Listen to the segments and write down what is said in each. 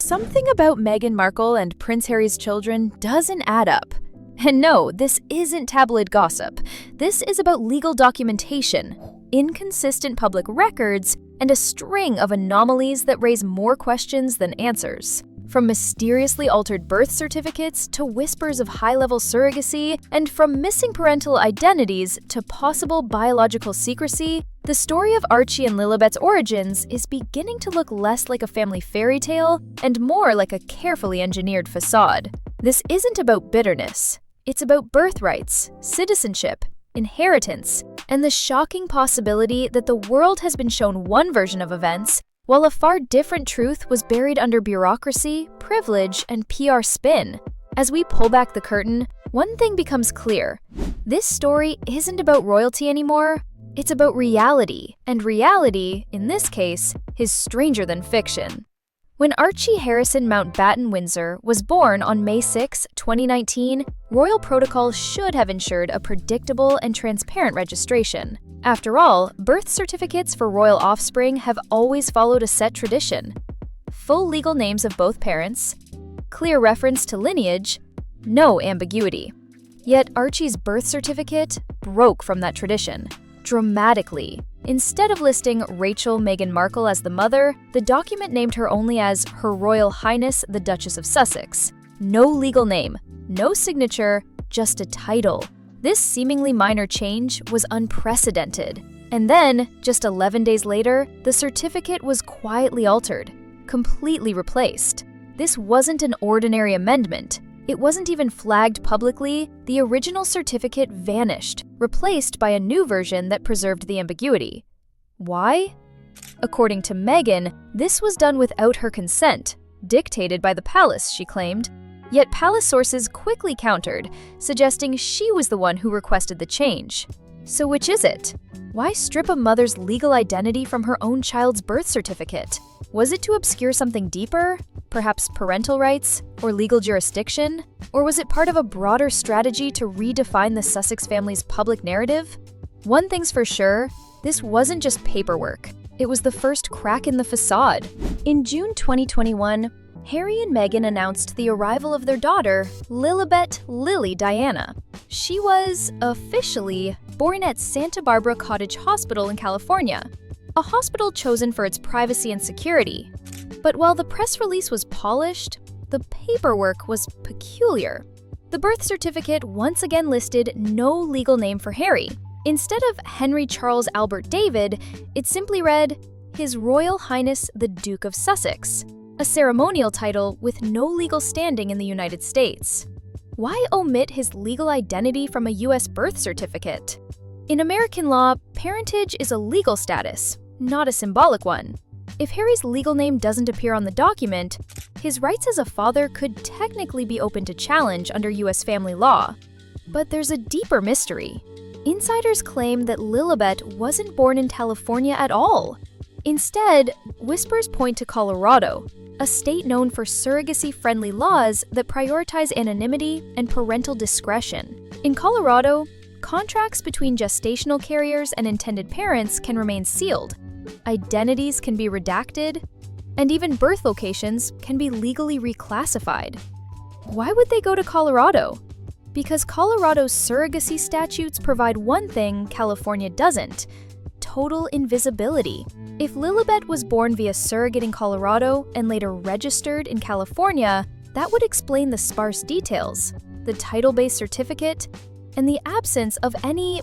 Something about Meghan Markle and Prince Harry's children doesn't add up. And no, this isn't tabloid gossip. This is about legal documentation, inconsistent public records, and a string of anomalies that raise more questions than answers. From mysteriously altered birth certificates to whispers of high-level surrogacy, and from missing parental identities to possible biological secrecy, the story of Archie and Lilibet's origins is beginning to look less like a family fairy tale and more like a carefully engineered facade. This isn't about bitterness. It's about birthrights, citizenship, inheritance, and the shocking possibility that the world has been shown one version of events while a far different truth was buried under bureaucracy, privilege, and PR spin. As we pull back the curtain, one thing becomes clear. This story isn't about royalty anymore. It's about reality, and reality, in this case, is stranger than fiction. When Archie Harrison Mountbatten Windsor was born on May 6, 2019, royal protocol should have ensured a predictable and transparent registration. After all, birth certificates for royal offspring have always followed a set tradition. Full legal names of both parents, clear reference to lineage, no ambiguity. Yet Archie's birth certificate broke from that tradition, dramatically. Instead of listing Rachel Meghan Markle as the mother, the document named her only as Her Royal Highness the Duchess of Sussex. No legal name, no signature, just a title. This seemingly minor change was unprecedented. And then, just 11 days later, the certificate was quietly altered, completely replaced. This wasn't an ordinary amendment. It wasn't even flagged publicly. The original certificate vanished, replaced by a new version that preserved the ambiguity. Why? According to Meghan, this was done without her consent, dictated by the palace, she claimed. Yet palace sources quickly countered, suggesting she was the one who requested the change. So which is it? Why strip a mother's legal identity from her own child's birth certificate? Was it to obscure something deeper? Perhaps parental rights or legal jurisdiction? Or was it part of a broader strategy to redefine the Sussex family's public narrative? One thing's for sure, this wasn't just paperwork. It was the first crack in the facade. In June 2021, Harry and Meghan announced the arrival of their daughter, Lilibet Lily Diana. She was, officially, born at Santa Barbara Cottage Hospital in California, a hospital chosen for its privacy and security. But while the press release was polished, the paperwork was peculiar. The birth certificate once again listed no legal name for Harry. Instead of Henry Charles Albert David, it simply read, His Royal Highness the Duke of Sussex, a ceremonial title with no legal standing in the United States. Why omit his legal identity from a US birth certificate? In American law, parentage is a legal status, not a symbolic one. If Harry's legal name doesn't appear on the document, his rights as a father could technically be open to challenge under US family law. But there's a deeper mystery. Insiders claim that Lilibet wasn't born in California at all. Instead, whispers point to Colorado, a state known for surrogacy-friendly laws that prioritize anonymity and parental discretion. In Colorado, contracts between gestational carriers and intended parents can remain sealed, identities can be redacted, and even birth locations can be legally reclassified. Why would they go to Colorado? Because Colorado's surrogacy statutes provide one thing California doesn't: total invisibility. If Lilibet was born via surrogate in Colorado and later registered in California, that would explain the sparse details, the title-based certificate, and the absence of any…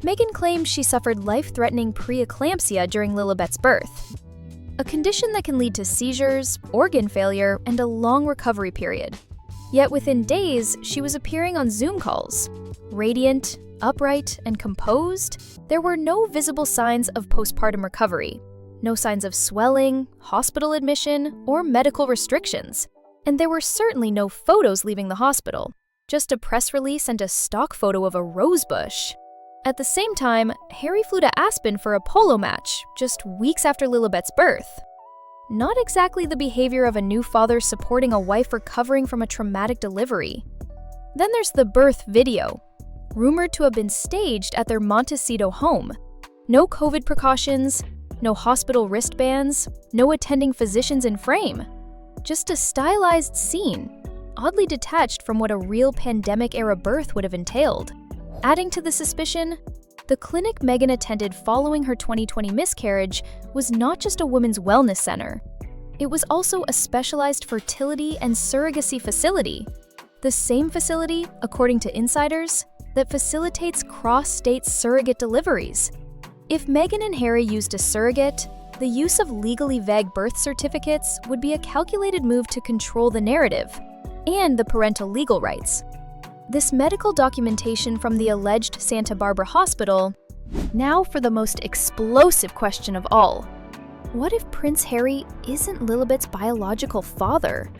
Meghan claims she suffered life-threatening preeclampsia during Lilibet's birth, a condition that can lead to seizures, organ failure, and a long recovery period. Yet within days, she was appearing on Zoom calls. Radiant, upright, and composed, there were no visible signs of postpartum recovery, no signs of swelling, hospital admission, or medical restrictions. And there were certainly no photos leaving the hospital, just a press release and a stock photo of a rose bush. At the same time, Harry flew to Aspen for a polo match, just weeks after Lilibet's birth. Not exactly the behavior of a new father supporting a wife recovering from a traumatic delivery. Then there's the birth video, rumored to have been staged at their Montecito home. No COVID precautions, No hospital wristbands, no attending physicians in frame. Just a stylized scene, oddly detached from what a real pandemic-era birth would have entailed. Adding to the suspicion, the clinic Meghan attended following her 2020 miscarriage was not just a women's wellness center. It was also a specialized fertility and surrogacy facility. The same facility, according to insiders, that facilitates cross-state surrogate deliveries. If Meghan and Harry used a surrogate, the use of legally vague birth certificates would be a calculated move to control the narrative and the parental legal rights. This medical documentation from the alleged Santa Barbara hospital. Now for the most explosive question of all. What if Prince Harry isn't Lilibet's biological father?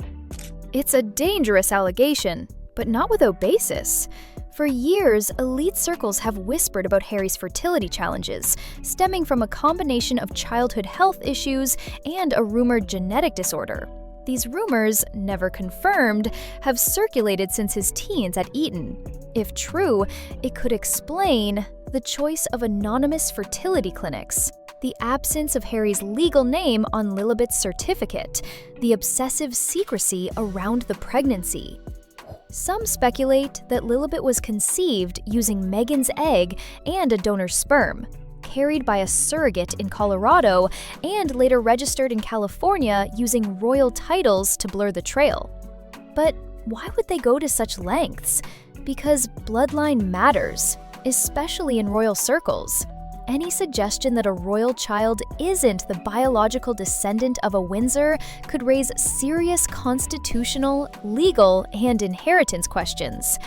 It's a dangerous allegation, but not without basis. For years, elite circles have whispered about Harry's fertility challenges, stemming from a combination of childhood health issues and a rumored genetic disorder. These rumors, never confirmed, have circulated since his teens at Eton. If true, it could explain the choice of anonymous fertility clinics, the absence of Harry's legal name on Lilibet's certificate, the obsessive secrecy around the pregnancy. Some speculate that Lilibet was conceived using Meghan's egg and a donor's sperm, carried by a surrogate in Colorado and later registered in California using royal titles to blur the trail. But why would they go to such lengths? Because bloodline matters, especially in royal circles. Any suggestion that a royal child isn't the biological descendant of a Windsor could raise serious constitutional, legal, and inheritance questions.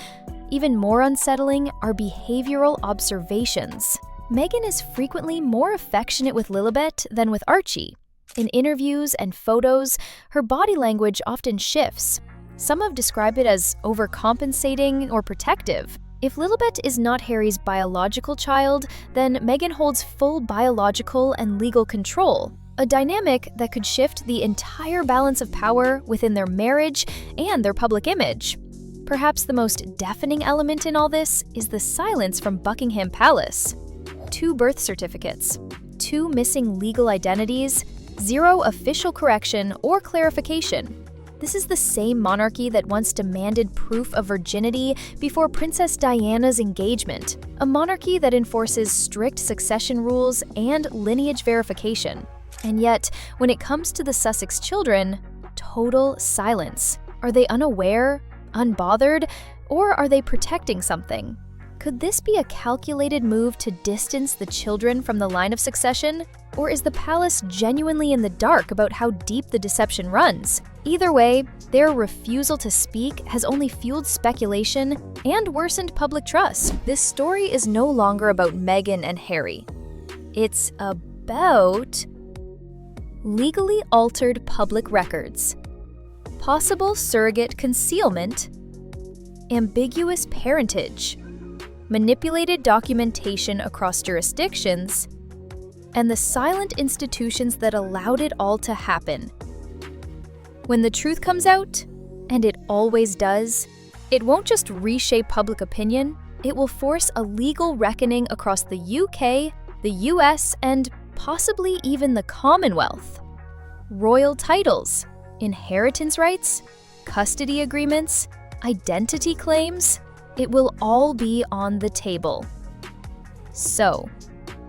Even more unsettling are behavioral observations. Meghan is frequently more affectionate with Lilibet than with Archie. In interviews and photos, her body language often shifts. Some have described it as overcompensating or protective. If Lilibet is not Harry's biological child, then Meghan holds full biological and legal control, a dynamic that could shift the entire balance of power within their marriage and their public image. Perhaps the most deafening element in all this is the silence from Buckingham Palace. 2 birth certificates, 2 missing legal identities, 0 official correction or clarification. This is the same monarchy that once demanded proof of virginity before Princess Diana's engagement, a monarchy that enforces strict succession rules and lineage verification. And yet, when it comes to the Sussex children, total silence. Are they unaware, unbothered, or are they protecting something? Could this be a calculated move to distance the children from the line of succession? Or is the palace genuinely in the dark about how deep the deception runs? Either way, their refusal to speak has only fueled speculation and worsened public trust. This story is no longer about Meghan and Harry. It's about legally altered public records, possible surrogate concealment, ambiguous parentage, manipulated documentation across jurisdictions, and the silent institutions that allowed it all to happen. When the truth comes out, and it always does, it won't just reshape public opinion, it will force a legal reckoning across the UK, the US, and possibly even the Commonwealth. Royal titles, inheritance rights, custody agreements, identity claims, it will all be on the table. So,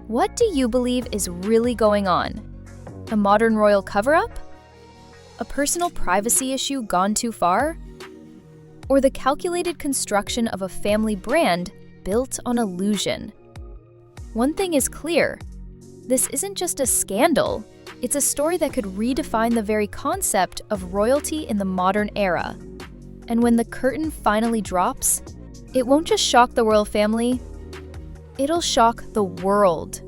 what do you believe is really going on? A modern royal cover-up? A personal privacy issue gone too far? Or the calculated construction of a family brand built on illusion? One thing is clear. This isn't just a scandal. It's a story that could redefine the very concept of royalty in the modern era. And when the curtain finally drops, it won't just shock the royal family, it'll shock the world.